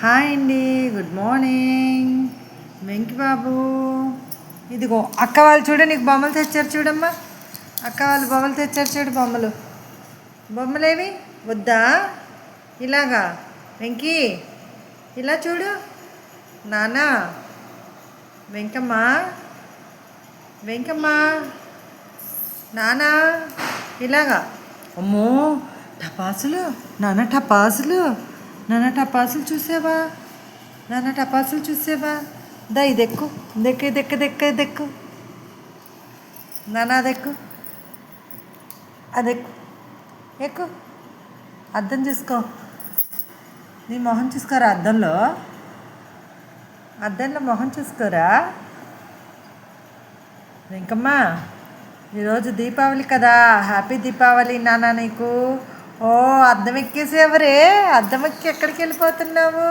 Hi అండి, good morning. Venky బాబు, ఇదిగో అక్క వాళ్ళు చూడు, నీకు బొమ్మలు తెచ్చారు చూడమ్మా. అక్క వాళ్ళు బొమ్మలు తెచ్చారు చూడు. బొమ్మలేవి వద్దా? ఇలాగా వెంకీ, ఇలా చూడు. నానా వెంకమ్మ, వెంకమ్మ, నానా ఇలాగా. అమ్మో టపాసులు, నాన్న టపాసులు చూసావా? దా ఇది ఎక్కు, దెక్కు నాన్న, ఎక్కు. అద్దం చూసుకో, నీ మొహం చూసుకోరా. అద్దంలో మొహం చూసుకోరా. వెంకమ్మ, ఈరోజు దీపావళి కదా, హ్యాపీ దీపావళి నాన్న నీకు. ఓ అద్దం ఎక్కేసేవరే, అద్దం ఎక్కి ఎక్కడికి వెళ్ళిపోతున్నావు?